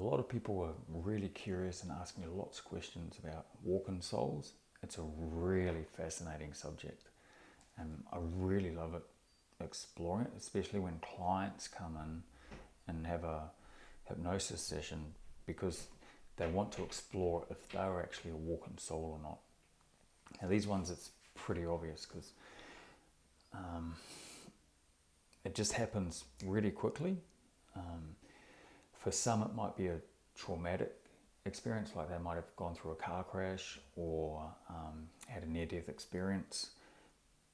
lot of people are really curious and asking me lots of questions about walk-in souls. It's a really fascinating subject, and I really love it exploring it, especially when clients come in and have a hypnosis session, because they want to explore if they're actually a walk-in soul or not. Now these ones, it's pretty obvious because it just happens really quickly. For some it might be a traumatic experience, like they might have gone through a car crash or had a near-death experience.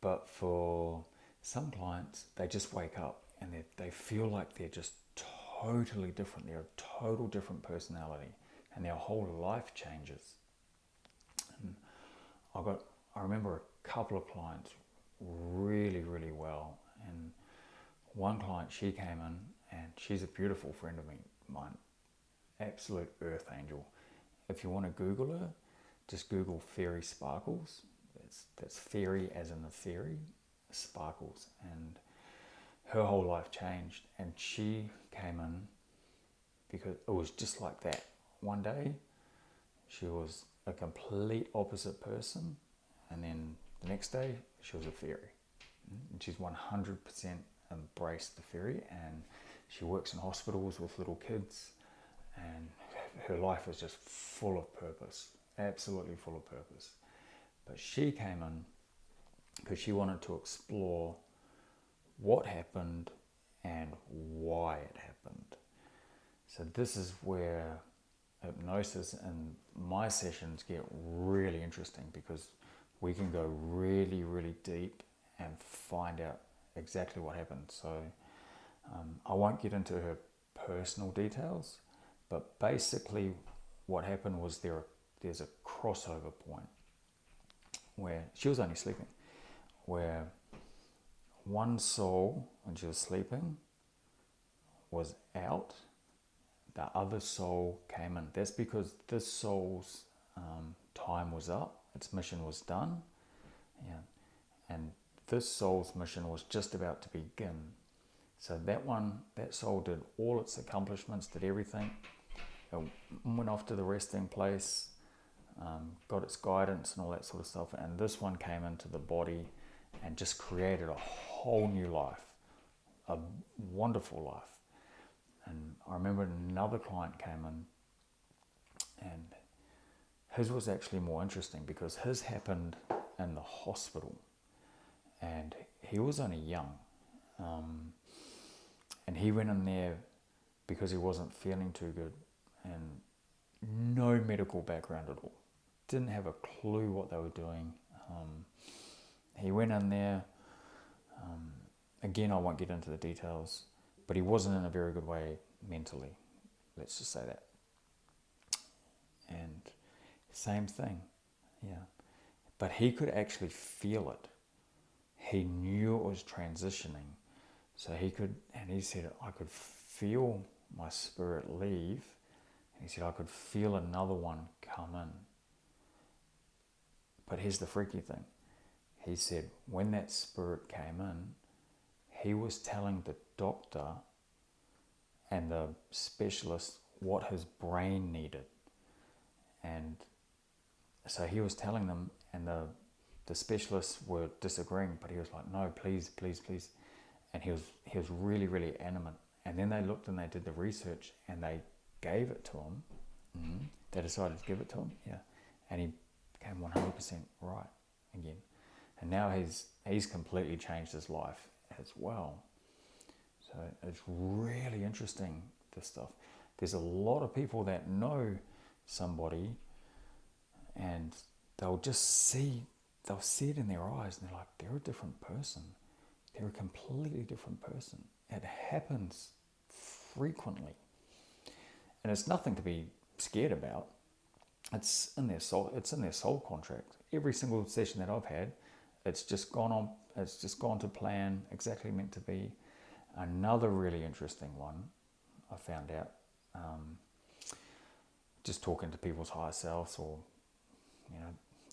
But for some clients, they just wake up and they feel like they're just totally different. They're a total different personality, and their whole life changes. And I remember a couple of clients really, really well. And one client, she came in, and she's a beautiful friend of mine, absolute earth angel. If you want to Google her, just Google fairy sparkles. That's fairy as in the fairy, sparkles. And her whole life changed, and she came in because it was just like that. One day she was a complete opposite person, and then the next day she was a fairy. And she's 100% embraced the fairy, and she works in hospitals with little kids, and her life is just full of purpose, absolutely full of purpose. But she came in because she wanted to explore what happened and why it happened. So this is where hypnosis and my sessions get really interesting, because we can go really, really deep and find out exactly what happened. So I won't get into her personal details, but basically what happened was there's a crossover point where she was only sleeping, where one soul, when she was sleeping, was out, the other soul came in. That's because this soul's time was up, its mission was done, and this soul's mission was just about to begin. So that soul did all its accomplishments, did everything. It went off to the resting place, got its guidance and all that sort of stuff. And this one came into the body and just created a whole new life, a wonderful life. And I remember another client came in, and his was actually more interesting because his happened in the hospital, and he was only young. And he went in there because he wasn't feeling too good, and no medical background at all. Didn't have a clue what they were doing. He went in there, again I won't get into the details, but he wasn't in a very good way mentally, let's just say that. And same thing, yeah. But he could actually feel it. He knew it was transitioning. So he said, I could feel my spirit leave. And he said, I could feel another one come in. But here's the freaky thing. He said, when that spirit came in, he was telling the doctor and the specialist what his brain needed. And so he was telling them, and the specialists were disagreeing, but he was like, no, please, please, please. And he was really, really adamant. And then they looked and they did the research, and they gave it to him. Mm-hmm. They decided to give it to him, yeah. And he became 100% right again. And now he's completely changed his life as well. So it's really interesting, this stuff. There's a lot of people that know somebody, and they'll see it in their eyes, and they're like, they're a different person. They're a completely different person. It happens frequently. And it's nothing to be scared about. It's in their soul contract. Every single session that I've had, it's just gone to plan, exactly meant to be. Another really interesting one I found out, just talking to people's higher selves, or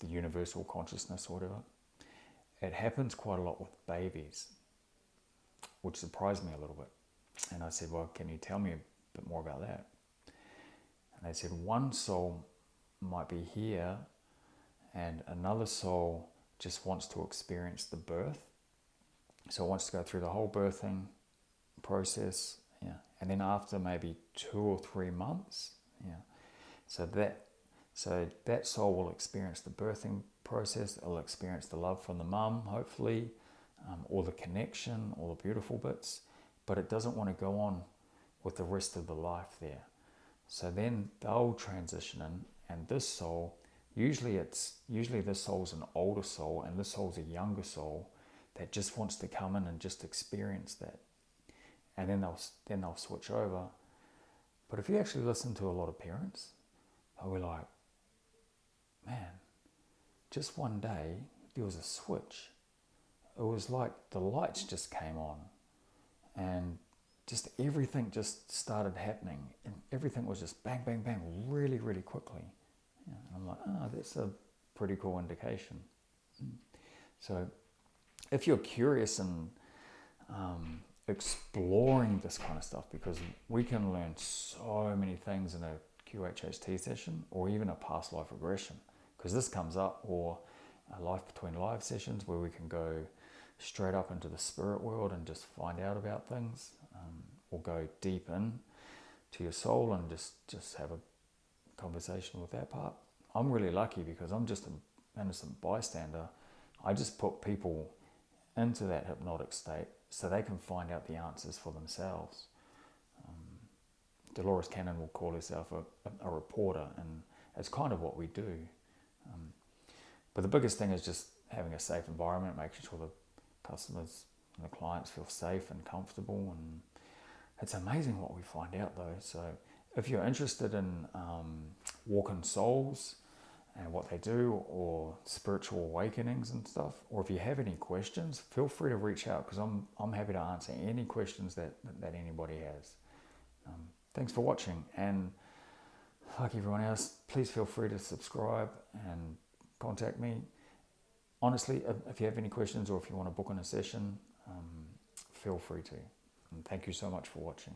the universal consciousness or whatever. It happens quite a lot with babies, which surprised me a little bit. And I said, well, can you tell me a bit more about that? And they said one soul might be here and another soul just wants to experience the birth. So it wants to go through the whole birthing process, yeah. And then after maybe 2 or 3 months, yeah. So that soul will experience the birthing process. It'll experience the love from the mum, hopefully, all the connection, all the beautiful bits. But it doesn't want to go on with the rest of the life there. So then they'll transition in, and this soul, usually this soul's an older soul, and this soul's a younger soul that just wants to come in and just experience that. And then they'll switch over. But if you actually listen to a lot of parents, they'll be like, man, just one day there was a switch. It was like the lights just came on and just everything just started happening, and everything was just bang, bang, bang, really, really quickly. Yeah, and I'm like, oh, that's a pretty cool indication. So if you're curious and exploring this kind of stuff, because we can learn so many things in a QHHT session or even a past life regression, because this comes up, or a life between life sessions where we can go straight up into the spirit world and just find out about things, or go deep in to your soul and just have a conversation with that part. I'm really lucky because I'm just an innocent bystander. I just put people into that hypnotic state so they can find out the answers for themselves. Dolores Cannon will call herself a reporter, and it's kind of what we do. But the biggest thing is just having a safe environment, making sure the customers and the clients feel safe and comfortable. And it's amazing what we find out though. So if you're interested in walk-in souls and what they do, or spiritual awakenings and stuff, or if you have any questions, feel free to reach out, because I'm happy to answer any questions that anybody has. Thanks for watching, and like everyone else, please feel free to subscribe and contact me. Honestly, if you have any questions or if you want to book on a session, feel free to. And thank you so much for watching.